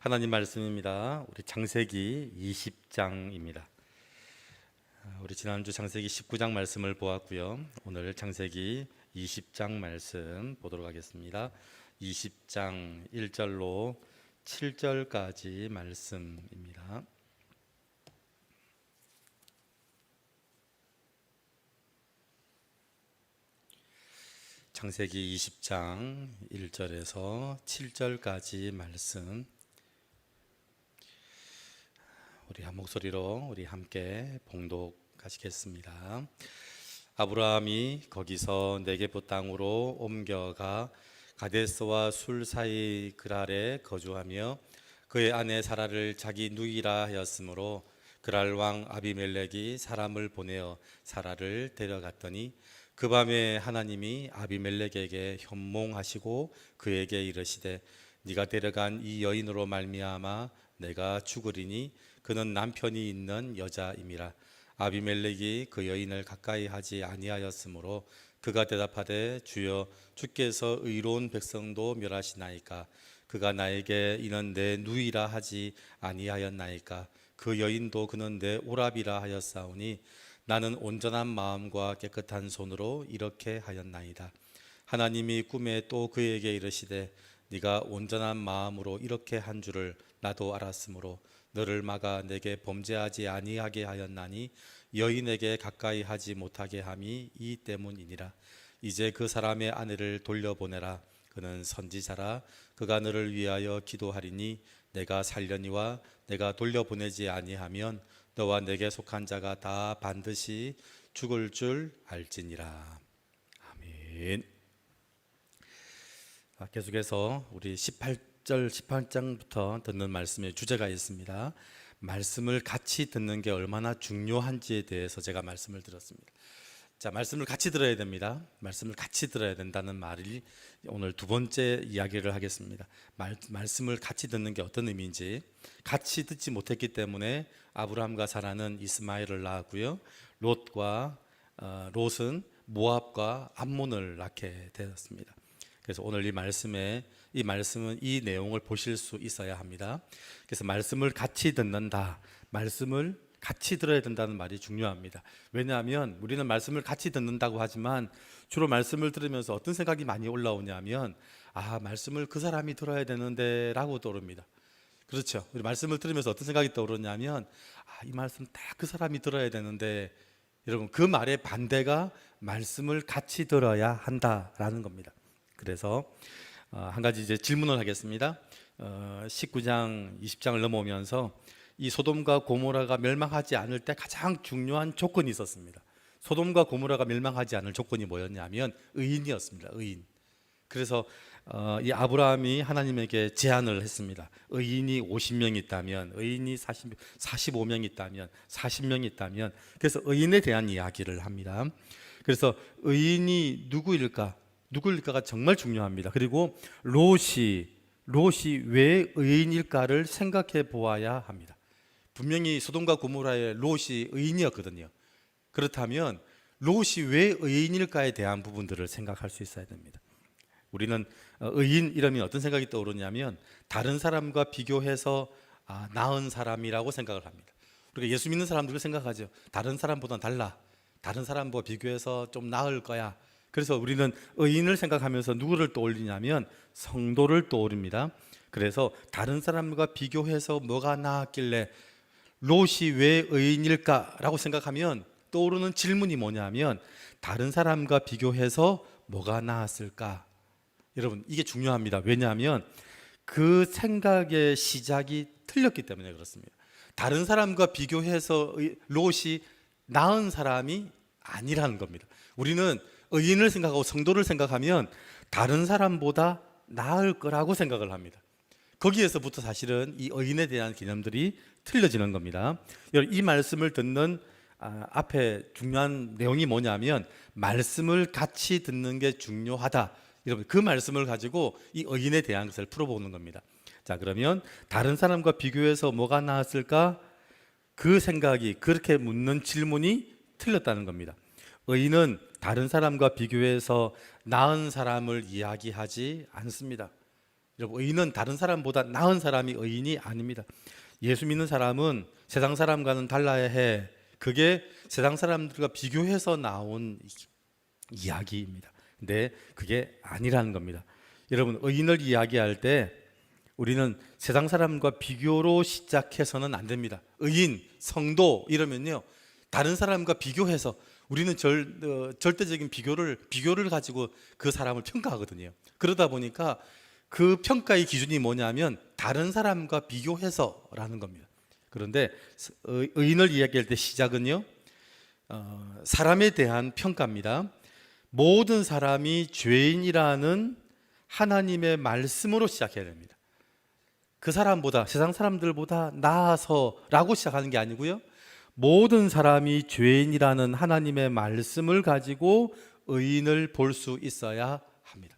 하나님 말씀입니다. 우리 창세기 20장입니다. 우리 지난주 창세기 19장 말씀을 보았고요. 오늘 창세기 20장 말씀 보도록 하겠습니다. 20장 1절로 7절까지 말씀입니다. 창세기 20장 1절에서 7절까지 말씀, 우리 한 목소리로 우리 함께 봉독하시겠습니다. 아브라함이 거기서 네게부 땅으로 옮겨가 가데스와 술 사이 그랄에 거주하며 그의 아내 사라를 자기 누이라 하였으므로 그랄 왕 아비멜렉이 사람을 보내어 사라를 데려갔더니 그 밤에 하나님이 아비멜렉에게 현몽하시고 그에게 이르시되 네가 데려간 이 여인으로 말미암아 내가 죽으리니 그는 남편이 있는 여자임이라. 아비멜렉이 그 여인을 가까이 하지 아니하였으므로 그가 대답하되 주여 주께서 의로운 백성도 멸하시나이까. 그가 나에게 이는 내 누이라 하지 아니하였나이까. 그 여인도 그는 내 오라비라 하였사오니 나는 온전한 마음과 깨끗한 손으로 이렇게 하였나이다. 하나님이 꿈에 또 그에게 이르시되 네가 온전한 마음으로 이렇게 한 줄을 나도 알았으므로 너를 막아 내게 범죄하지 아니하게 하였나니 여인에게 가까이 하지 못하게 함이 이 때문이니라. 이제 그 사람의 아내를 돌려보내라. 그는 선지자라. 그가 너를 위하여 기도하리니 내가 살려니와 내가 돌려보내지 아니하면 너와 내게 속한 자가 다 반드시 죽을 줄 알지니라. 아멘. 계속해서 우리 18절 18장부터 듣는 말씀의 주제가 있습니다. 말씀을 같이 듣는 게 얼마나 중요한지에 대해서 제가 말씀을 드렸습니다. 자, 말씀을 같이 들어야 됩니다. 말씀을 같이 들어야 된다는 말이 오늘 두 번째 이야기를 하겠습니다. 말씀을 같이 듣는 게 어떤 의미인지. 같이 듣지 못했기 때문에 아브라함과 사라는 이스마엘을 낳았고요, 롯은 모압과 암몬을 낳게 되었습니다. 그래서 오늘 이 말씀은 이 내용을 보실 수 있어야 합니다. 그래서 말씀을 같이 듣는다, 말씀을 같이 들어야 된다는 말이 중요합니다. 왜냐하면 우리는 말씀을 같이 듣는다고 하지만 주로 말씀을 들으면서 어떤 생각이 많이 올라오냐면 말씀을 그 사람이 들어야 되는데 라고 떠오릅니다. 그렇죠? 우리 말씀을 들으면서 어떤 생각이 떠오르냐면 이 말씀 딱 그 사람이 들어야 되는데, 여러분 그 말의 반대가 말씀을 같이 들어야 한다라는 겁니다. 그래서 한 가지 이제 질문을 하겠습니다. 19장 20장을 넘어오면서 이 소돔과 고모라가 멸망하지 않을 때 가장 중요한 조건이 있었습니다. 소돔과 고모라가 멸망하지 않을 조건이 뭐였냐면 의인이었습니다. 의인. 그래서 이 아브라함이 하나님에게 제안을 했습니다. 의인이 50명 있다면, 의인이 45명 있다면, 40명 있다면, 그래서 의인에 대한 이야기를 합니다. 그래서 의인이 누구일까가 정말 중요합니다. 그리고 롯이 왜 의인일까를 생각해 보아야 합니다. 분명히 소돔과 고모라의 롯이 의인이었거든요. 그렇다면 롯이 왜 의인일까에 대한 부분들을 생각할 수 있어야 됩니다. 우리는 의인 이러면 어떤 생각이 떠오르냐면 다른 사람과 비교해서 나은 사람이라고 생각을 합니다. 우리가 예수 믿는 사람들을 생각하죠. 다른 사람보다 달라, 다른 사람과 비교해서 좀 나을 거야. 그래서 우리는 의인을 생각하면서 누구를 떠올리냐면 성도를 떠올립니다. 그래서 다른 사람과 비교해서 뭐가 나았길래 롯이 왜 의인일까라고 생각하면 떠오르는 질문이 뭐냐면 다른 사람과 비교해서 뭐가 나았을까? 여러분 이게 중요합니다. 왜냐하면 그 생각의 시작이 틀렸기 때문에 그렇습니다. 다른 사람과 비교해서 롯이 나은 사람이 아니라는 겁니다. 우리는 의인을 생각하고 성도를 생각하면 다른 사람보다 나을 거라고 생각을 합니다. 거기에서부터 사실은 이 의인에 대한 개념들이 틀려지는 겁니다. 이 말씀을 듣는 앞에 중요한 내용이 뭐냐면 말씀을 같이 듣는 게 중요하다. 여러분 그 말씀을 가지고 이 의인에 대한 것을 풀어보는 겁니다. 자, 그러면 다른 사람과 비교해서 뭐가 나았을까? 그 생각이, 그렇게 묻는 질문이 틀렸다는 겁니다. 의인은 다른 사람과 비교해서 나은 사람을 이야기하지 않습니다. 여러분, 의인은 다른 사람보다 나은 사람이 의인이 아닙니다. 예수 믿는 사람은 세상 사람과는 달라야 해. 그게 세상 사람들과 비교해서 나온 이야기입니다. 근데 그게 아니라는 겁니다. 여러분, 의인을 이야기할 때 우리는 세상 사람과 비교로 시작해서는 안 됩니다. 의인, 성도 이러면요, 다른 사람과 비교해서 우리는 절대적인 비교를 가지고 그 사람을 평가하거든요. 그러다 보니까 그 평가의 기준이 뭐냐면 다른 사람과 비교해서라는 겁니다. 그런데 의인을 이야기할 때 시작은요, 사람에 대한 평가입니다. 모든 사람이 죄인이라는 하나님의 말씀으로 시작해야 됩니다. 그 사람보다, 세상 사람들보다 나아서라고 시작하는 게 아니고요, 모든 사람이 죄인이라는 하나님의 말씀을 가지고 의인을 볼 수 있어야 합니다.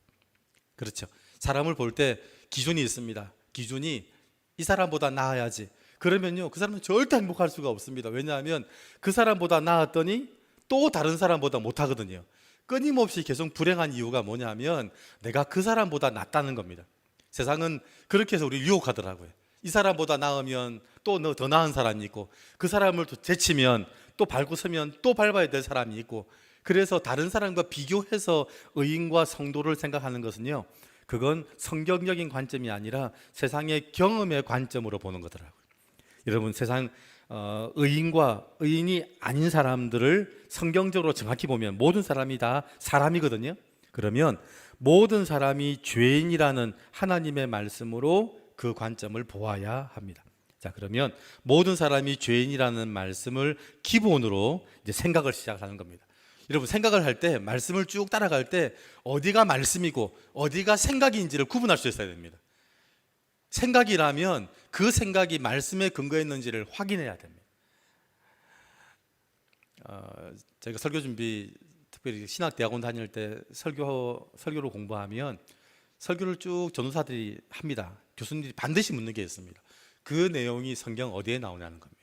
그렇죠. 사람을 볼 때 기준이 있습니다. 기준이 이 사람보다 나아야지. 그러면요, 그 사람은 절대 행복할 수가 없습니다. 왜냐하면 그 사람보다 나았더니 또 다른 사람보다 못하거든요. 끊임없이 계속 불행한 이유가 뭐냐면 내가 그 사람보다 낫다는 겁니다. 세상은 그렇게 해서 우리 유혹하더라고요. 이 사람보다 나으면 또 더 나은 사람이 있고, 그 사람을 또 제치면 또 밟고 서면 또 밟아야 될 사람이 있고, 그래서 다른 사람과 비교해서 의인과 성도를 생각하는 것은요, 그건 성경적인 관점이 아니라 세상의 경험의 관점으로 보는 거더라고요. 여러분, 세상 의인과 의인이 아닌 사람들을 성경적으로 정확히 보면 모든 사람이 다 사람이거든요. 그러면 모든 사람이 죄인이라는 하나님의 말씀으로 그 관점을 보아야 합니다. 자, 그러면 모든 사람이 죄인이라는 말씀을 기본으로 이제 생각을 시작하는 겁니다. 여러분, 생각을 할 때, 말씀을 쭉 따라갈 때 어디가 말씀이고 어디가 생각인지를 구분할 수 있어야 됩니다. 생각이라면 그 생각이 말씀에 근거했는지를 확인해야 됩니다. 제가 설교 준비, 특별히 신학대학원 다닐 때 설교를 공부하면 설교를 쭉 전도사들이 합니다. 교수님들이 반드시 묻는 게 있습니다. 그 내용이 성경 어디에 나오냐는 겁니다.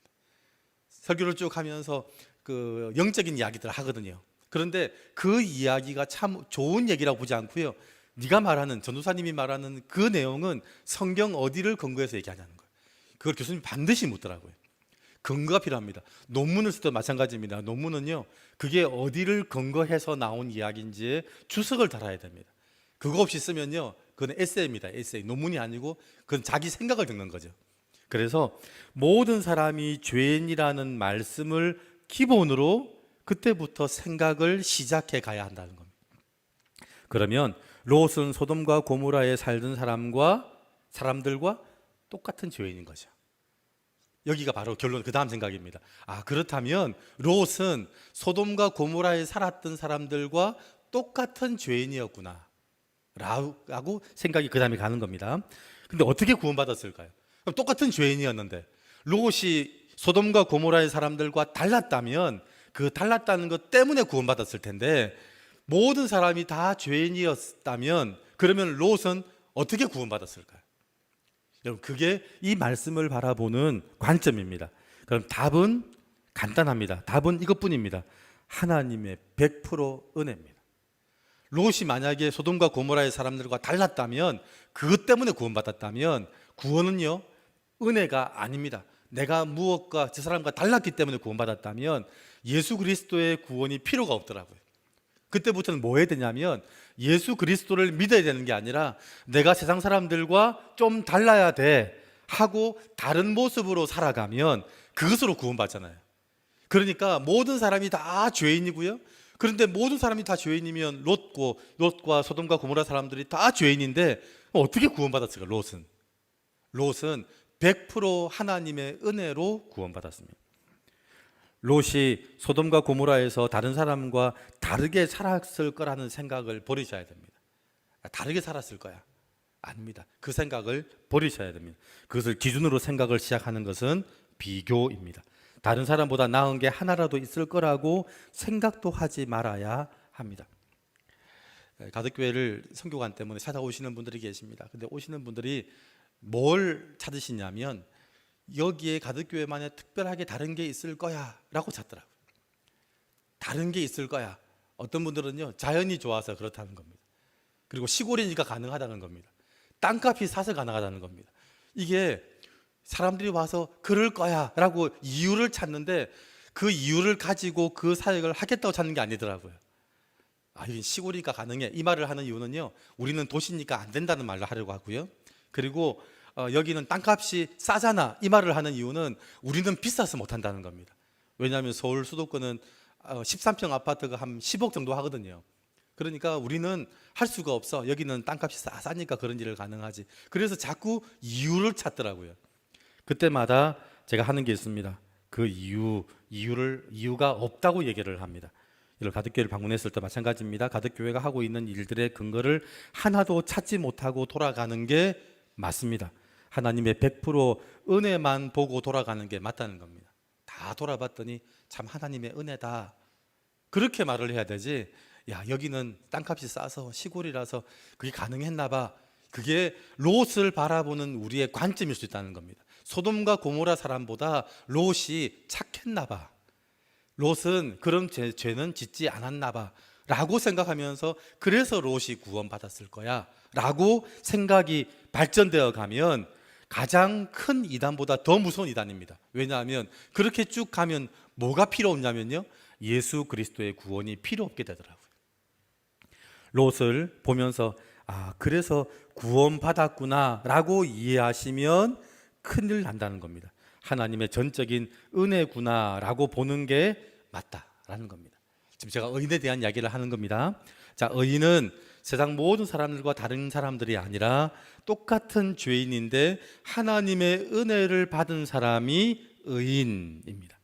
설교를 쭉 하면서 그 영적인 이야기들을 하거든요. 그런데 그 이야기가 참 좋은 얘기라고 보지 않고요, 네가 말하는, 전도사님이 말하는 그 내용은 성경 어디를 근거해서 얘기하냐는 거예요. 그걸 교수님이 반드시 묻더라고요. 근거가 필요합니다. 논문을 쓸 때도 마찬가지입니다. 논문은요, 그게 어디를 근거해서 나온 이야기인지에 주석을 달아야 됩니다. 그거 없이 쓰면요, 그건 에세이입니다. 에세이. 논문이 아니고 그건 자기 생각을 듣는 거죠. 그래서 모든 사람이 죄인이라는 말씀을 기본으로 그때부터 생각을 시작해 가야 한다는 겁니다. 그러면 롯은 소돔과 고모라에 살던 사람들과 똑같은 죄인인 거죠. 여기가 바로 결론, 그 다음 생각입니다. 그렇다면 롯은 소돔과 고모라에 살았던 사람들과 똑같은 죄인이었구나 라고 생각이 그 다음에 가는 겁니다. 근데 어떻게 구원받았을까요? 그럼 똑같은 죄인이었는데 롯이 소돔과 고모라의 사람들과 달랐다면 그 달랐다는 것 때문에 구원받았을 텐데, 모든 사람이 다 죄인이었다면 그러면 롯은 어떻게 구원받았을까요? 여러분, 그게 이 말씀을 바라보는 관점입니다. 그럼 답은 간단합니다. 답은 이것뿐입니다. 하나님의 100% 은혜입니다. 롯이 만약에 소돔과 고모라의 사람들과 달랐다면, 그것 때문에 구원받았다면, 구원은요, 은혜가 아닙니다. 내가 무엇과 저 사람과 달랐기 때문에 구원받았다면 예수 그리스도의 구원이 필요가 없더라고요. 그때부터는 뭐 해야 되냐면 예수 그리스도를 믿어야 되는 게 아니라 내가 세상 사람들과 좀 달라야 돼 하고 다른 모습으로 살아가면 그것으로 구원받잖아요. 그러니까 모든 사람이 다 죄인이고요. 그런데 모든 사람이 다 죄인이면 롯과 소돔과 고모라 사람들이 다 죄인인데 어떻게 구원받았을까? 롯은 100% 하나님의 은혜로 구원받았습니다. 롯이 소돔과 고모라에서 다른 사람과 다르게 살았을 거라는 생각을 버리셔야 됩니다. 다르게 살았을 거야. 아닙니다. 그 생각을 버리셔야 됩니다. 그것을 기준으로 생각을 시작하는 것은 비교입니다. 다른 사람보다 나은 게 하나라도 있을 거라고 생각도 하지 말아야 합니다. 가덕교회를 선교관 때문에 찾아오시는 분들이 계십니다. 근데 오시는 분들이 뭘 찾으시냐면 여기에 가덕교회만에 특별하게 다른 게 있을 거야 라고 찾더라고요. 다른 게 있을 거야. 어떤 분들은요, 자연이 좋아서 그렇다는 겁니다. 그리고 시골이니까 가능하다는 겁니다. 땅값이 싸서 가능하다는 겁니다. 이게 사람들이 와서 그럴 거야 라고 이유를 찾는데 그 이유를 가지고 그 사역을 하겠다고 찾는 게 아니더라고요. 이건 시골이니까 가능해 이 말을 하는 이유는요, 우리는 도시니까 안 된다는 말을 하려고 하고요, 그리고 여기는 땅값이 싸잖아 이 말을 하는 이유는 우리는 비싸서 못 한다는 겁니다. 왜냐하면 서울 수도권은 13평 아파트가 한 10억 정도 하거든요. 그러니까 우리는 할 수가 없어. 여기는 땅값이 싸니까 그런 일을 가능하지. 그래서 자꾸 이유를 찾더라고요. 그때마다 제가 하는 게 있습니다. 그 이유가 없다고 얘기를 합니다. 이런 가덕교회를 방문했을 때 마찬가지입니다. 가덕교회가 하고 있는 일들의 근거를 하나도 찾지 못하고 돌아가는 게 맞습니다. 하나님의 100% 은혜만 보고 돌아가는 게 맞다는 겁니다. 다 돌아봤더니 참 하나님의 은혜다, 그렇게 말을 해야 되지, 야 여기는 땅값이 싸서 시골이라서 그게 가능했나 봐, 그게 롯을 바라보는 우리의 관점일 수 있다는 겁니다. 소돔과 고모라 사람보다 롯이 착했나 봐, 롯은 그런 죄는 짓지 않았나 봐 라고 생각하면서 그래서 롯이 구원받았을 거야 라고 생각이 발전되어 가면 가장 큰 이단보다 더 무서운 이단입니다. 왜냐하면 그렇게 쭉 가면 뭐가 필요 없냐면요, 예수 그리스도의 구원이 필요 없게 되더라고요. 롯을 보면서 그래서 구원받았구나 라고 이해하시면 큰일 난다는 겁니다. 하나님의 전적인 은혜구나 라고 보는 게 맞다라는 겁니다. 지금 제가 의인에 대한 이야기를 하는 겁니다. 자, 의인은 세상 모든 사람들과 다른 사람들이 아니라 똑같은 죄인인데 하나님의 은혜를 받은 사람이 의인입니다.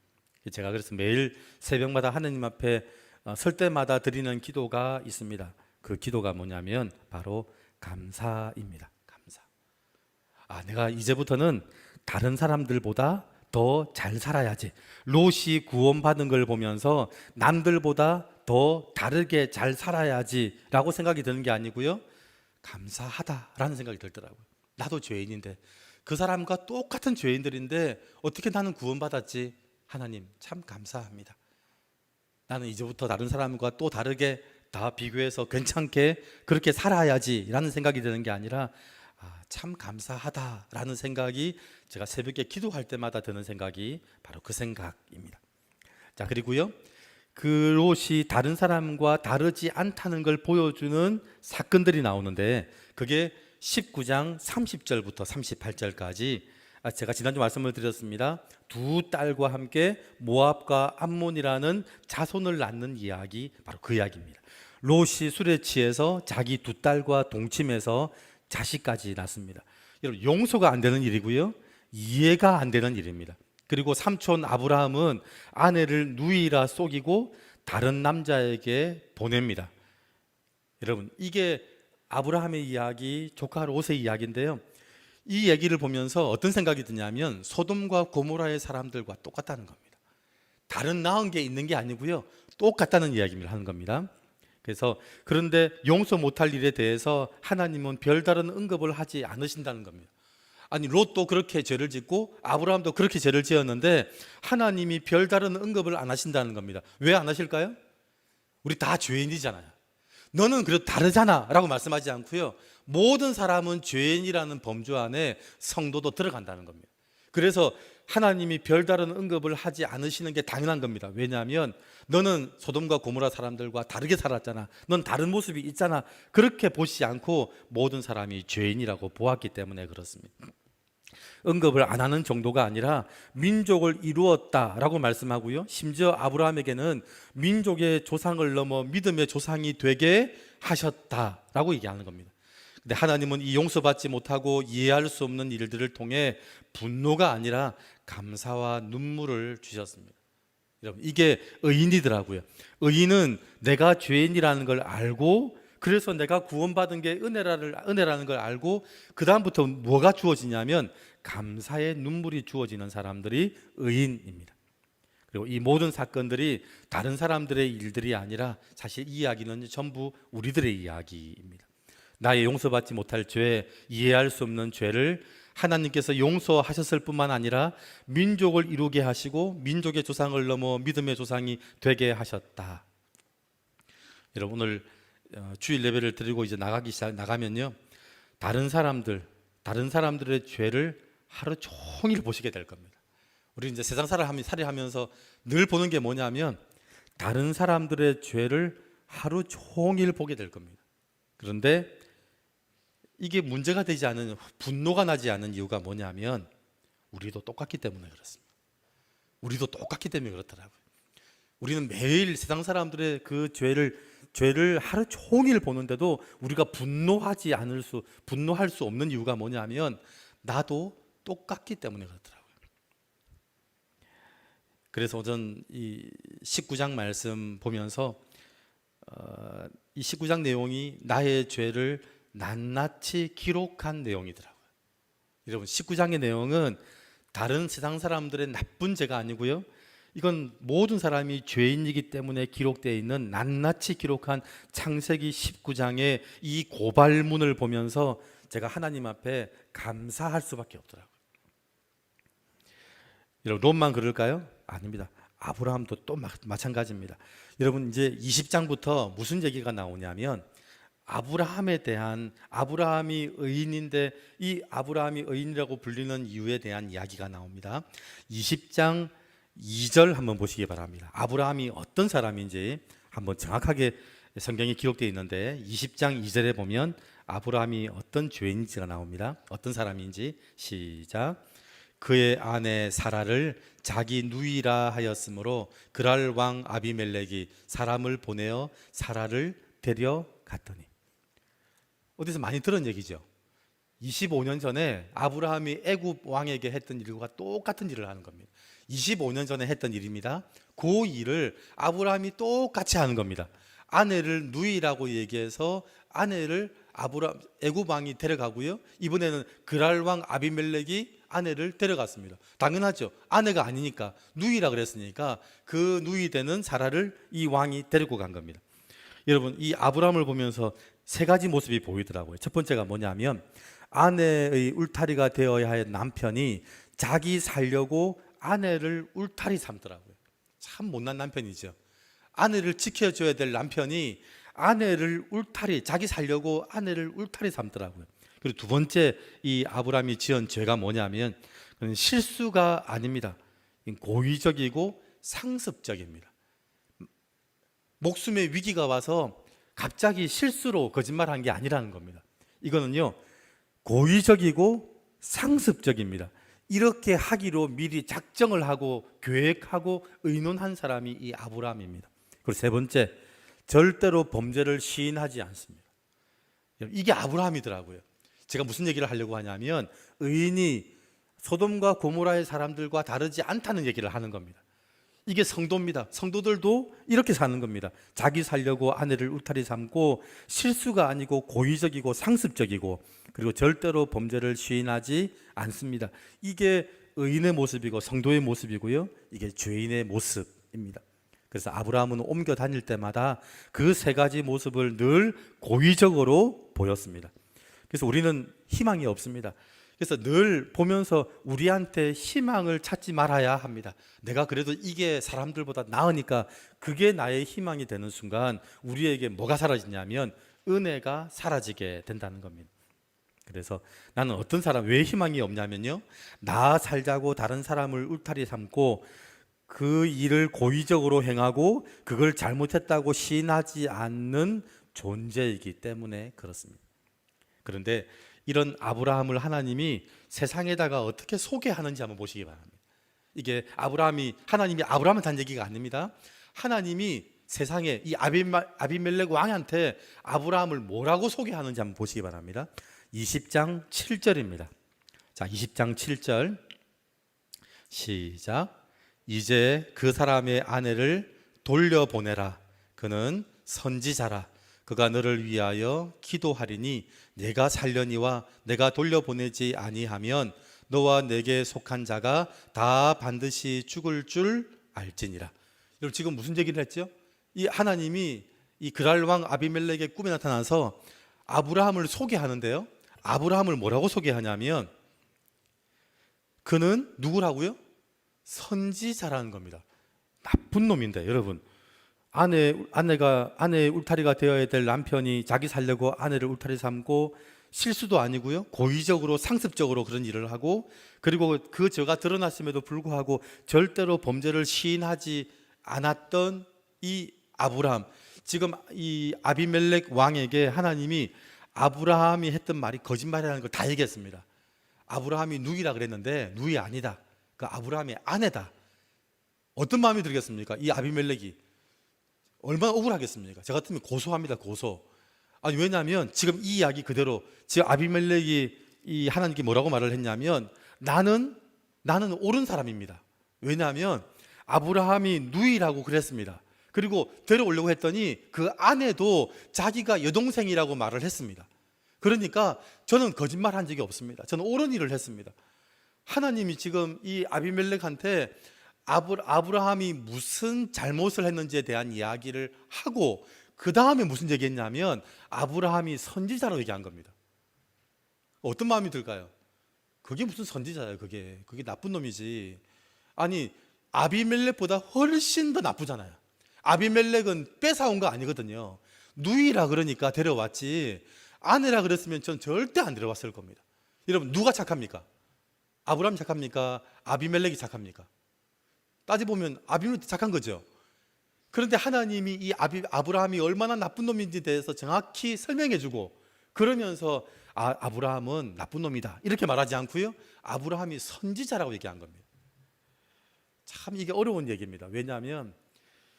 제가 그래서 매일 새벽마다 하나님 앞에 설 때마다 드리는 기도가 있습니다. 그 기도가 뭐냐면 바로 감사입니다. 감사. 내가 이제부터는 다른 사람들보다 더 잘 살아야지. 롯이 구원받은 걸 보면서 남들보다 더 다르게 잘 살아야지 라고 생각이 드는 게 아니고요, 감사하다라는 생각이 들더라고요. 나도 죄인인데 그 사람과 똑같은 죄인들인데 어떻게 나는 구원받았지? 하나님 참 감사합니다. 나는 이제부터 다른 사람과 또 다르게 다 비교해서 괜찮게 그렇게 살아야지 라는 생각이 드는 게 아니라 참 감사하다라는 생각이 제가 새벽에 기도할 때마다 드는 생각이 바로 그 생각입니다. 자, 그리고요, 그 롯이 다른 사람과 다르지 않다는 걸 보여주는 사건들이 나오는데 그게 19장 30절부터 38절까지 제가 지난주 말씀을 드렸습니다. 두 딸과 함께 모압과 암몬이라는 자손을 낳는 이야기, 바로 그 이야기입니다. 롯이 술에 취해서 자기 두 딸과 동침해서 자식까지 낳습니다. 여러분, 용서가 안 되는 일이고요, 이해가 안 되는 일입니다. 그리고 삼촌 아브라함은 아내를 누이라 속이고 다른 남자에게 보냅니다. 여러분, 이게 아브라함의 이야기, 조카 롯의 이야기인데요, 이 얘기를 보면서 어떤 생각이 드냐면 소돔과 고모라의 사람들과 똑같다는 겁니다. 다른 나은 게 있는 게 아니고요, 똑같다는 이야기를 하는 겁니다. 그래서 그런데 용서 못할 일에 대해서 하나님은 별다른 언급을 하지 않으신다는 겁니다. 아니, 롯도 그렇게 죄를 짓고 아브라함도 그렇게 죄를 지었는데 하나님이 별다른 언급을 안 하신다는 겁니다. 왜 안 하실까요? 우리 다 죄인이잖아요. 너는 그래도 다르잖아 라고 말씀하지 않고요, 모든 사람은 죄인이라는 범주 안에 성도도 들어간다는 겁니다. 그래서 하나님이 별다른 언급을 하지 않으시는 게 당연한 겁니다. 왜냐하면 너는 소돔과 고모라 사람들과 다르게 살았잖아, 넌 다른 모습이 있잖아, 그렇게 보시지 않고 모든 사람이 죄인이라고 보았기 때문에 그렇습니다. 언급을 안 하는 정도가 아니라 민족을 이루었다라고 말씀하고요, 심지어 아브라함에게는 민족의 조상을 넘어 믿음의 조상이 되게 하셨다라고 얘기하는 겁니다. 근데 하나님은 이 용서받지 못하고 이해할 수 없는 일들을 통해 분노가 아니라 감사와 눈물을 주셨습니다. 여러분, 이게 의인이더라고요. 의인은 내가 죄인이라는 걸 알고, 그래서 내가 구원받은 게 은혜라는 걸 알고 그 다음부터 뭐가 주어지냐면 감사의 눈물이 주어지는 사람들이 의인입니다. 그리고 이 모든 사건들이 다른 사람들의 일들이 아니라 사실 이 이야기는 전부 우리들의 이야기입니다. 나의 용서받지 못할 죄, 이해할 수 없는 죄를 하나님께서 용서하셨을 뿐만 아니라 민족을 이루게 하시고 민족의 조상을 넘어 믿음의 조상이 되게 하셨다. 여러분, 오늘 주일 예배를 드리고 이제 나가면요, 다른 사람들의 죄를 하루 종일 보시게 될 겁니다. 우리 이제 세상 살이하면서 늘 보는 게 뭐냐면 다른 사람들의 죄를 하루 종일 보게 될 겁니다. 그런데 이게 문제가 되지 않은, 분노가 나지 않은 이유가 뭐냐면 우리도 똑같기 때문에 그렇습니다. 우리도 똑같기 때문에 그렇더라고요. 우리는 매일 세상 사람들의 그 죄를 하루 종일 보는데도 우리가 분노할 수 없는 이유가 뭐냐면 나도 똑같기 때문에 그렇더라고요. 그래서 전 이 19장 말씀 보면서 이 19장 내용이 나의 죄를 낱낱이 기록한 내용이더라고요. 여러분, 19장의 내용은 다른 세상 사람들의 나쁜 죄가 아니고요, 이건 모든 사람이 죄인이기 때문에 기록되어 있는 낱낱이 기록한 창세기 19장의 이 고발문을 보면서 제가 하나님 앞에 감사할 수밖에 없더라고요. 여러분, 롯만 그럴까요? 아닙니다. 아브라함도 또 마찬가지입니다. 여러분, 이제 20장부터 무슨 얘기가 나오냐면 아브라함이 의인인데 이 아브라함이 의인이라고 불리는 이유에 대한 이야기가 나옵니다. 20장 2절 한번 보시기 바랍니다. 아브라함이 어떤 사람인지 한번 정확하게 성경에 기록되어 있는데 20장 2절에 보면 아브라함이 어떤 죄인지가 나옵니다. 어떤 사람인지 시작. 그의 아내 사라를 자기 누이라 하였으므로 그랄 왕 아비멜렉이 사람을 보내어 사라를 데려갔더니. 어디서 많이 들은 얘기죠. 25년 전에 아브라함이 애굽 왕에게 했던 일과 똑같은 일을 하는 겁니다. 25년 전에 했던 일입니다. 그 일을 아브라함이 똑같이 하는 겁니다. 아내를 누이라고 얘기해서 아내를 애굽 왕이 데려가고요, 이번에는 그랄 왕 아비멜렉이 아내를 데려갔습니다. 당연하죠. 아내가 아니니까, 누이라 그랬으니까 그 누이 되는 사라를 이 왕이 데리고 간 겁니다. 여러분, 이 아브라함을 보면서 세 가지 모습이 보이더라고요. 첫 번째가 뭐냐면 아내의 울타리가 되어야 할 남편이 자기 살려고 아내를 울타리 삼더라고요. 참 못난 남편이죠. 아내를 지켜줘야 될 남편이 자기 살려고 아내를 울타리 삼더라고요. 그리고 두 번째 이 아브라함이 지은 죄가 뭐냐면 그건 실수가 아닙니다. 고의적이고 상습적입니다. 목숨의 위기가 와서 갑자기 실수로 거짓말한 게 아니라는 겁니다. 이거는요, 고의적이고 상습적입니다. 이렇게 하기로 미리 작정을 하고 계획하고 의논한 사람이 이 아브라함입니다. 그리고 세 번째, 절대로 범죄를 시인하지 않습니다. 이게 아브라함이더라고요. 제가 무슨 얘기를 하려고 하냐면 의인이 소돔과 고모라의 사람들과 다르지 않다는 얘기를 하는 겁니다. 이게 성도입니다. 성도들도 이렇게 사는 겁니다. 자기 살려고 아내를 울타리 삼고 실수가 아니고 고의적이고 상습적이고 그리고 절대로 범죄를 시인하지 않습니다. 이게 의인의 모습이고 성도의 모습이고요, 이게 죄인의 모습입니다. 그래서 아브라함은 옮겨 다닐 때마다 그 세 가지 모습을 늘 고의적으로 보였습니다. 그래서 우리는 희망이 없습니다. 그래서 늘 보면서 우리한테 희망을 찾지 말아야 합니다. 내가 그래도 이게 사람들보다 나으니까 그게 나의 희망이 되는 순간 우리에게 뭐가 사라지냐면 은혜가 사라지게 된다는 겁니다. 그래서 나는 어떤 사람, 왜 희망이 없냐면요, 나 살자고 다른 사람을 울타리 삼고 그 일을 고의적으로 행하고 그걸 잘못했다고 시인하지 않는 존재이기 때문에 그렇습니다. 그런데 이런 아브라함을 하나님이 세상에다가 어떻게 소개하는지 한번 보시기 바랍니다. 이게 하나님이 아브라함한테 한 얘기가 아닙니다. 하나님이 세상에 이 아비멜렉 왕한테 아브라함을 뭐라고 소개하는지 한번 보시기 바랍니다. 20장 7절입니다. 자, 20장 7절 시작. 이제 그 사람의 아내를 돌려보내라. 그는 선지자라. 그가 너를 위하여 기도하리니 내가 살려니와 내가 돌려보내지 아니하면 너와 내게 속한 자가 다 반드시 죽을 줄 알지니라. 여러분, 지금 무슨 얘기를 했죠? 이 하나님이 이 그랄 왕 아비멜렉의 꿈에 나타나서 아브라함을 소개하는데요, 아브라함을 뭐라고 소개하냐면 그는 누구라고요? 선지자라는 겁니다. 나쁜 놈인데, 여러분, 아내의 울타리가 되어야 될 남편이 자기 살려고 아내를 울타리 삼고 실수도 아니고요. 고의적으로 상습적으로 그런 일을 하고, 그리고 그 죄가 드러났음에도 불구하고 절대로 범죄를 시인하지 않았던 이 아브라함, 지금 이 아비멜렉 왕에게 하나님이 아브라함이 했던 말이 거짓말이라는 걸 다 얘기했습니다. 아브라함이 누이라 그랬는데 누이 아니다. 그 아브라함의 아내다. 어떤 마음이 들겠습니까? 이 아비멜렉이 얼마나 억울하겠습니까? 저 같으면 고소합니다. 고소. 아니, 왜냐하면 지금 이 이야기 그대로 지금 아비멜렉이 이 하나님께 뭐라고 말을 했냐면 나는 옳은 사람입니다. 왜냐하면 아브라함이 누이라고 그랬습니다. 그리고 데려오려고 했더니 그 아내도 자기가 여동생이라고 말을 했습니다. 그러니까 저는 거짓말 한 적이 없습니다. 저는 옳은 일을 했습니다. 하나님이 지금 이 아비멜렉한테 아브라함이 무슨 잘못을 했는지에 대한 이야기를 하고 그 다음에 무슨 얘기했냐면 아브라함이 선지자로 얘기한 겁니다. 어떤 마음이 들까요? 그게 무슨 선지자예요? 그게 나쁜 놈이지. 아니, 아비멜렉보다 훨씬 더 나쁘잖아요. 아비멜렉은 뺏어온 거 아니거든요. 누이라 그러니까 데려왔지, 아내라 그랬으면 전 절대 안 데려왔을 겁니다. 여러분, 누가 착합니까? 아브라함이 착합니까? 아비멜렉이 착합니까? 따져보면 아비멜렉이 착한 거죠. 그런데 하나님이 이 아브라함이 얼마나 나쁜 놈인지에 대해서 정확히 설명해주고, 그러면서 아브라함은 나쁜 놈이다 이렇게 말하지 않고요, 아브라함이 선지자라고 얘기한 겁니다. 참 이게 어려운 얘기입니다. 왜냐하면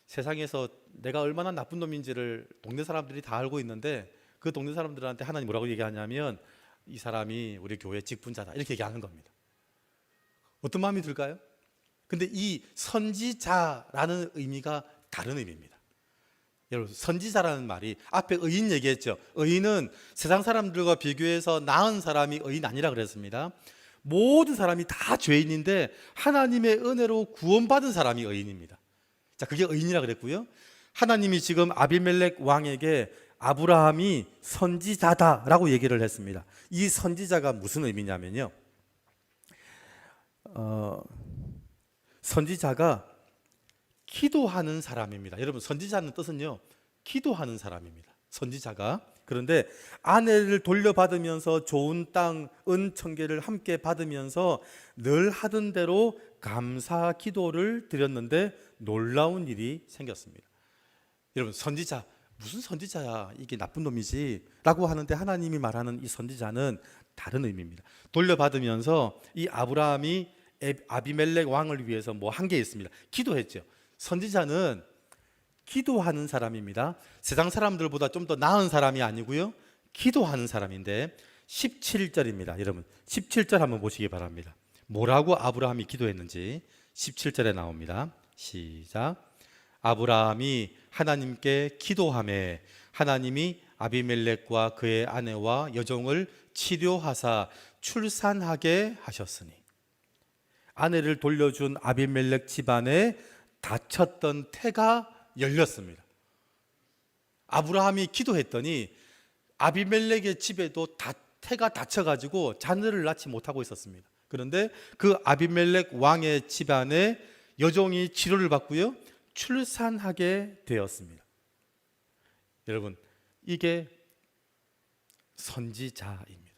세상에서 내가 얼마나 나쁜 놈인지를 동네 사람들이 다 알고 있는데 그 동네 사람들한테 하나님 뭐라고 얘기하냐면 이 사람이 우리 교회 직분자다 이렇게 얘기하는 겁니다. 어떤 마음이 들까요? 근데 이 선지자라는 의미가 다른 의미입니다. 여러분, 선지자라는 말이 앞에 의인 얘기했죠. 의인은 세상 사람들과 비교해서 나은 사람이 의인 아니라 그랬습니다. 모든 사람이 다 죄인인데 하나님의 은혜로 구원받은 사람이 의인입니다. 자, 그게 의인이라 그랬고요. 하나님이 지금 아비멜렉 왕에게 아브라함이 선지자다라고 얘기를 했습니다. 이 선지자가 무슨 의미냐면요, 선지자가 기도하는 사람입니다. 여러분, 선지자는 뜻은요, 기도하는 사람입니다. 선지자가. 그런데 아내를 돌려받으면서 좋은 땅, 은천계를 함께 받으면서 늘 하던 대로 감사 기도를 드렸는데 놀라운 일이 생겼습니다. 여러분, 선지자, 무슨 선지자야, 이게 나쁜 놈이지 라고 하는데 하나님이 말하는 이 선지자는 다른 의미입니다. 돌려받으면서 이 아브라함이 아비멜렉 왕을 위해서 뭐 한 게 있습니다. 기도했죠. 선지자는 기도하는 사람입니다. 세상 사람들보다 좀 더 나은 사람이 아니고요, 기도하는 사람인데 17절입니다. 여러분, 17절 한번 보시기 바랍니다. 뭐라고 아브라함이 기도했는지 17절에 나옵니다. 시작. 아브라함이 하나님께 기도하매 하나님이 아비멜렉과 그의 아내와 여종을 치료하사 출산하게 하셨으니, 아내를 돌려준 아비멜렉 집안에 닫혔던 태가 열렸습니다. 아브라함이 기도했더니 아비멜렉의 집에도 태가 닫혀가지고 자녀를 낳지 못하고 있었습니다. 그런데 그 아비멜렉 왕의 집안에 여종이 치료를 받고요, 출산하게 되었습니다. 여러분, 이게 선지자입니다.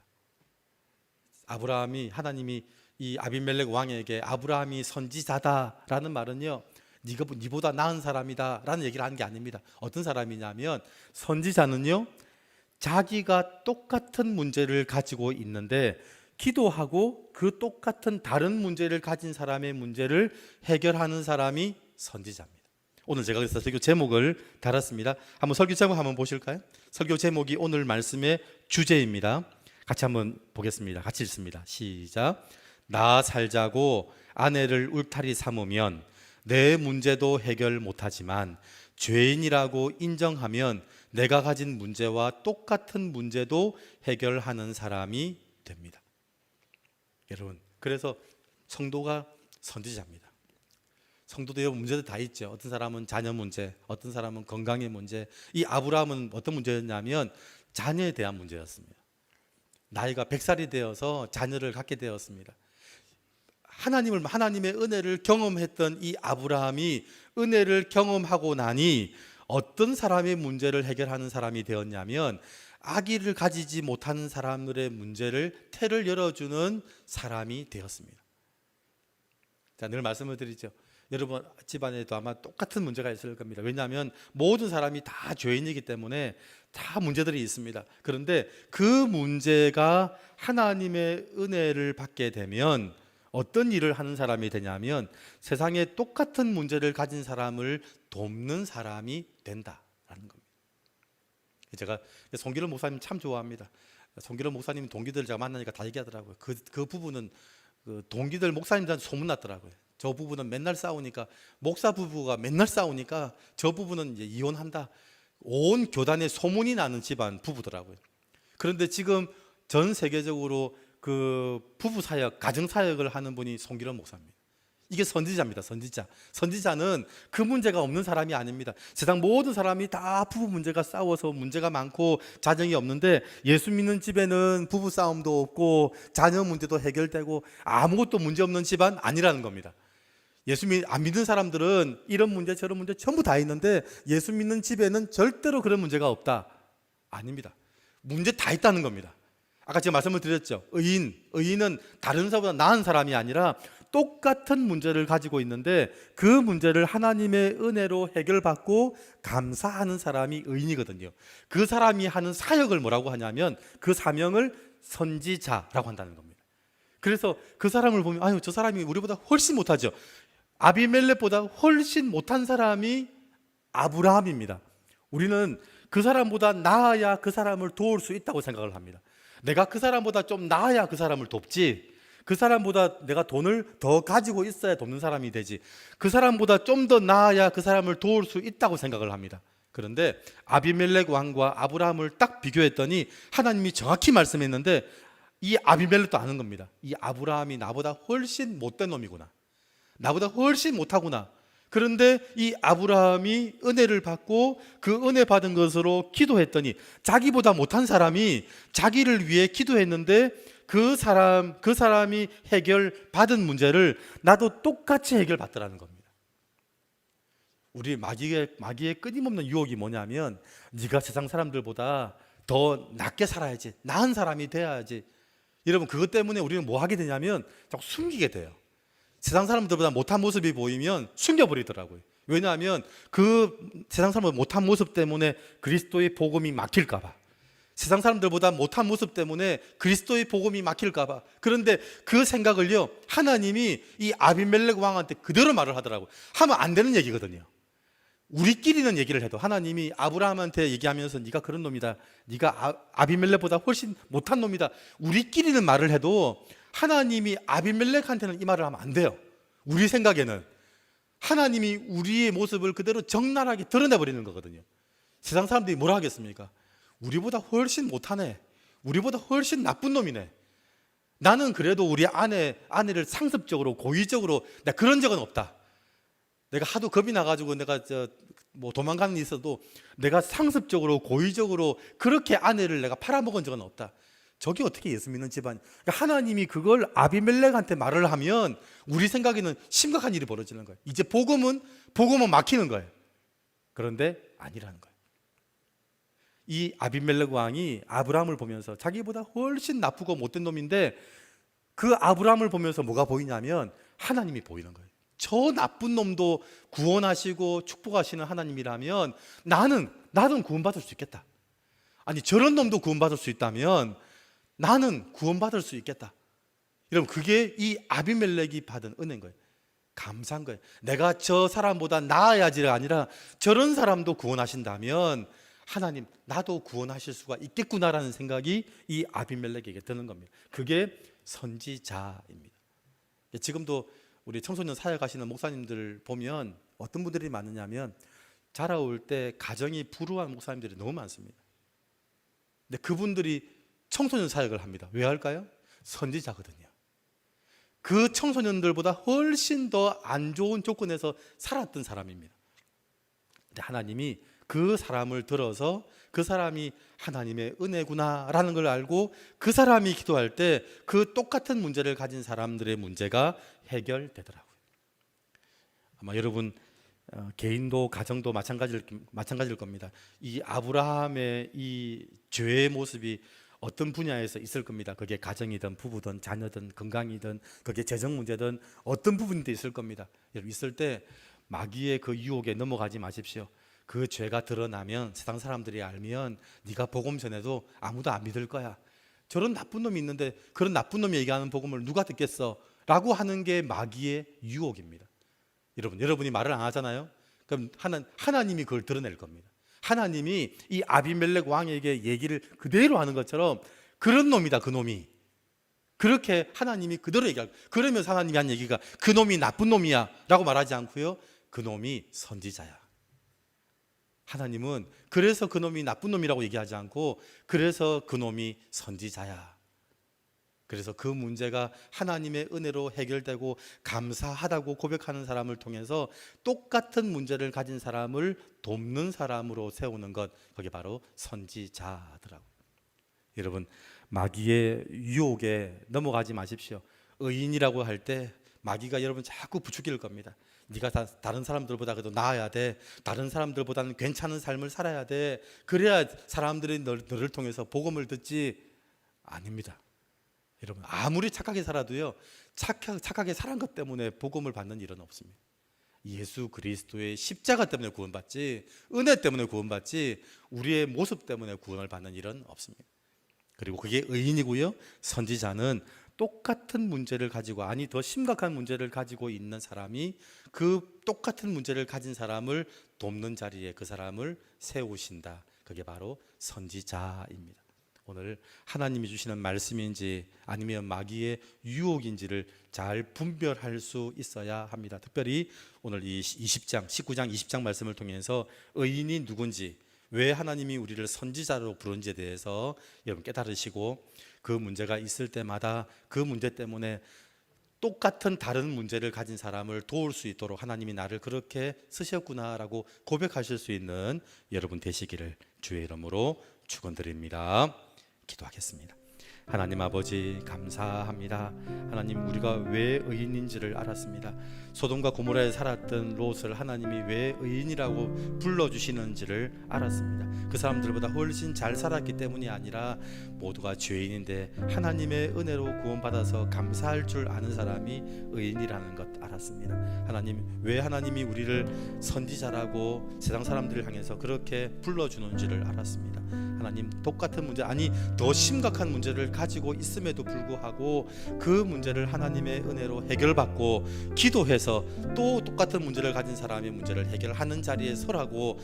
하나님이 이 아비멜렉 왕에게 아브라함이 선지자다라는 말은요, 니보다 나은 사람이다 라는 얘기를 하는 게 아닙니다. 어떤 사람이냐면, 선지자는요, 자기가 똑같은 문제를 가지고 있는데 기도하고 그 똑같은 다른 문제를 가진 사람의 문제를 해결하는 사람이 선지자입니다. 오늘 제가 그래서 설교 제목을 달았습니다. 한번 설교 제목 한번 보실까요? 설교 제목이 오늘 말씀의 주제입니다. 같이 한번 보겠습니다. 같이 읽습니다. 시작. 나 살자고 아내를 울타리 삼으면 내 문제도 해결 못하지만 죄인이라고 인정하면 내가 가진 문제와 똑같은 문제도 해결하는 사람이 됩니다. 여러분, 그래서 성도가 선지자입니다. 성도도 여러분 문제도 다 있죠. 어떤 사람은 자녀 문제, 어떤 사람은 건강의 문제. 이 아브라함은 어떤 문제였냐면 자녀에 대한 문제였습니다. 나이가 100살이 되어서 자녀를 갖게 되었습니다. 하나님의 은혜를 경험했던 이 아브라함이 은혜를 경험하고 나니 어떤 사람의 문제를 해결하는 사람이 되었냐면 아기를 가지지 못하는 사람들의 문제를 태를 열어주는 사람이 되었습니다. 자, 늘 말씀을 드리죠. 여러분 집안에도 아마 똑같은 문제가 있을 겁니다. 왜냐하면 모든 사람이 다 죄인이기 때문에 다 문제들이 있습니다. 그런데 그 문제가 하나님의 은혜를 받게 되면 어떤 일을 하는 사람이 되냐면 세상에 똑같은 문제를 가진 사람을 돕는 사람이 된다라는 겁니다. 제가 송기름 목사님 참 좋아합니다. 송기름 목사님 동기들 제가 만나니까 다 얘기하더라고요. 그 부부는 그 동기들 목사님들한테 소문났더라고요. 저 부부는 맨날 싸우니까, 목사 부부가 맨날 싸우니까 저 부부는 이제 이혼한다. 온 교단에 소문이 나는 집안 부부더라고요. 그런데 지금 전 세계적으로 그 부부 사역, 가정 사역을 하는 분이 송기름 목사입니다. 이게 선지자입니다. 선지자는 그 문제가 없는 사람이 아닙니다. 세상 모든 사람이 다 부부 문제가 싸워서 문제가 많고 자정이 없는데, 예수 믿는 집에는 부부 싸움도 없고 자녀 문제도 해결되고 아무것도 문제 없는 집안 아니라는 겁니다. 안 믿는 사람들은 이런 문제 저런 문제 전부 다 있는데 예수 믿는 집에는 절대로 그런 문제가 없다. 아닙니다. 문제 다 있다는 겁니다. 아까 제가 말씀을 드렸죠. 의인은 다른 사람보다 나은 사람이 아니라 똑같은 문제를 가지고 있는데 그 문제를 하나님의 은혜로 해결받고 감사하는 사람이 의인이거든요. 그 사람이 하는 사역을 뭐라고 하냐면 그 사명을 선지자라고 한다는 겁니다. 그래서 그 사람을 보면 아유, 저 사람이 우리보다 훨씬 못하죠. 아비멜렉보다 훨씬 못한 사람이 아브라함입니다. 우리는 그 사람보다 나아야 그 사람을 도울 수 있다고 생각을 합니다. 내가 그 사람보다 좀 나아야 그 사람을 돕지, 그 사람보다 내가 돈을 더 가지고 있어야 돕는 사람이 되지, 그 사람보다 좀 더 나아야 그 사람을 도울 수 있다고 생각을 합니다. 그런데 아비멜렉 왕과 아브라함을 딱 비교했더니 하나님이 정확히 말씀했는데 이 아비멜렉도 아는 겁니다. 이 아브라함이 나보다 훨씬 못된 놈이구나, 나보다 훨씬 못하구나. 그런데 이 아브라함이 은혜를 받고 그 은혜 받은 것으로 기도했더니 자기보다 못한 사람이 자기를 위해 기도했는데 그 사람이 해결받은 문제를 나도 똑같이 해결받더라는 겁니다. 우리 마귀의 끊임없는 유혹이 뭐냐면 네가 세상 사람들보다 더 낫게 살아야지, 나은 사람이 돼야지. 여러분, 그것 때문에 우리는 뭐 하게 되냐면 자꾸 숨기게 돼요. 세상 사람들보다 못한 모습이 보이면 숨겨버리더라고요. 왜냐하면 그 세상 사람보다 못한 모습 때문에 그리스도의 복음이 막힐까 봐, 세상 사람들보다 못한 모습 때문에 그리스도의 복음이 막힐까 봐. 그런데 그 생각을요, 하나님이 이 아비멜렉 왕한테 그대로 말을 하더라고요. 하면 안 되는 얘기거든요. 우리끼리는 얘기를 해도 하나님이 아브라함한테 얘기하면서 네가 그런 놈이다, 네가 아비멜렉보다 훨씬 못한 놈이다, 우리끼리는 말을 해도 하나님이 아비멜렉한테는 이 말을 하면 안 돼요. 우리 생각에는 하나님이 우리의 모습을 그대로 적나라하게 드러내버리는 거거든요. 세상 사람들이 뭐라 하겠습니까? 우리보다 훨씬 못하네, 우리보다 훨씬 나쁜 놈이네. 나는 그래도 우리 아내를 상습적으로 고의적으로 내가 그런 적은 없다. 내가 하도 겁이 나가지고 내가 도망가는 일이 있어도 내가 상습적으로 고의적으로 그렇게 아내를 내가 팔아먹은 적은 없다. 저게 어떻게 예수 믿는 집안? 그러니까 하나님이 그걸 아비멜렉한테 말을 하면 우리 생각에는 심각한 일이 벌어지는 거예요. 이제 복음은 막히는 거예요. 그런데 아니라는 거예요. 이 아비멜렉 왕이 아브라함을 보면서 자기보다 훨씬 나쁘고 못된 놈인데 그 아브라함을 보면서 뭐가 보이냐면 하나님이 보이는 거예요. 저 나쁜 놈도 구원하시고 축복하시는 하나님이라면 나는 구원받을 수 있겠다. 아니, 저런 놈도 구원받을 수 있다면 나는 구원받을 수 있겠다. 여러분, 그게 이 아비멜렉이 받은 은혜인 거예요. 감사한 거예요. 내가 저 사람보다 나아야지가 아니라 저런 사람도 구원하신다면 하나님, 나도 구원하실 수가 있겠구나라는 생각이 이 아비멜렉에게 드는 겁니다. 그게 선지자입니다. 지금도 우리 청소년 사역하시는 목사님들 보면 어떤 분들이 많으냐면 자라올 때 가정이 불우한 목사님들이 너무 많습니다. 근데 그분들이 청소년 사역을 합니다. 왜 할까요? 선지자거든요. 그 청소년들보다 훨씬 더 안 좋은 조건에서 살았던 사람입니다. 근데 하나님이 그 사람을 들어서 그 사람이 하나님의 은혜구나라는 걸 알고 그 사람이 기도할 때 그 똑같은 문제를 가진 사람들의 문제가 해결되더라고요. 아마 여러분 개인도 가정도 마찬가지일 겁니다. 이 아브라함의 이 죄의 모습이 어떤 분야에서 있을 겁니다. 그게 가정이든 부부든 자녀든 건강이든 그게 재정 문제든 어떤 부분도 있을 겁니다. 여러분 있을 때 마귀의 그 유혹에 넘어가지 마십시오. 그 죄가 드러나면 세상 사람들이 알면 네가 복음 전해도 아무도 안 믿을 거야. 저런 나쁜 놈이 있는데 그런 나쁜 놈이 얘기하는 복음을 누가 듣겠어? 라고 하는 게 마귀의 유혹입니다. 여러분이 말을 안 하잖아요. 그럼 하나님이 그걸 드러낼 겁니다. 하나님이 이 아비멜렉 왕에게 얘기를 그대로 하는 것처럼 그런 놈이다, 그 놈이. 그렇게 하나님이 그대로 얘기하고, 그러면서 하나님이 한 얘기가 그 놈이 나쁜 놈이야 라고 말하지 않고요, 그 놈이 선지자야. 하나님은 그래서 그 놈이 나쁜 놈이라고 얘기하지 않고 그래서 그 놈이 선지자야. 그래서 그 문제가 하나님의 은혜로 해결되고 감사하다고 고백하는 사람을 통해서 똑같은 문제를 가진 사람을 돕는 사람으로 세우는 것, 그게 바로 선지자더라고요. 여러분, 마귀의 유혹에 넘어가지 마십시오. 의인이라고 할 때 마귀가 여러분 자꾸 부추길 겁니다. 네가 다른 사람들보다 그래도 나아야 돼. 다른 사람들보다는 괜찮은 삶을 살아야 돼. 그래야 사람들이 너를 통해서 복음을 듣지. 아닙니다. 여러분, 아무리 착하게 살아도요, 착하게 살은 것 때문에 복음을 받는 일은 없습니다. 예수 그리스도의 십자가 때문에 구원받지, 은혜 때문에 구원받지, 우리의 모습 때문에 구원을 받는 일은 없습니다. 그리고 그게 의인이고요, 선지자는 똑같은 문제를 가지고, 아니 더 심각한 문제를 가지고 있는 사람이 그 똑같은 문제를 가진 사람을 돕는 자리에 그 사람을 세우신다. 그게 바로 선지자입니다. 오늘 하나님이 주시는 말씀인지 아니면 마귀의 유혹인지를 잘 분별할 수 있어야 합니다. 특별히 오늘 이 19장 20장 말씀을 통해서 의인이 누군지, 왜 하나님이 우리를 선지자로 부른지에 대해서 여러분 깨달으시고, 그 문제가 있을 때마다 그 문제 때문에 똑같은 다른 문제를 가진 사람을 도울 수 있도록 하나님이 나를 그렇게 쓰셨구나라고 고백하실 수 있는 여러분 되시기를 주의 이름으로 축원드립니다. 기도하겠습니다. 하나님 아버지 감사합니다. 하나님, 우리가 왜 의인인지를 알았습니다. 소돔과 고모라에 살았던 롯을 하나님이 왜 의인이라고 불러주시는지를 알았습니다. 그 사람들보다 훨씬 잘 살았기 때문이 아니라 모두가 죄인인데 하나님의 은혜로 구원받아서 감사할 줄 아는 사람이 의인이라는 것 알았습니다. 하나님, 왜 하나님이 우리를 선지자라고 세상 사람들을 향해서 그렇게 불러주는지를 알았습니다. 하나님, 똑같은 문제, 아니 더 심각한 문제를 가지고 있음에도 불구하고 그 문제를 하나님의 은혜로 해결받고 기도해서 또 똑같은 문제를 가진 사람의 문제를 해결하는 자리에 서라고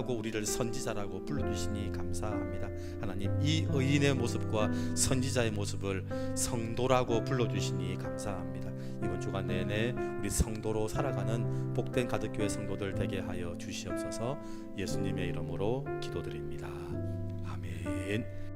우리를 선지자라고 불러주시니 감사합니다. 하나님, 이 의인의 모습과 선지자의 모습을 성도라고 불러주시니 감사합니다. 이번 주간 내내 우리 성도로 살아가는 복된 가득교회 성도들 되게 하여 주시옵소서. 예수님의 이름으로 기도드립니다. 아멘.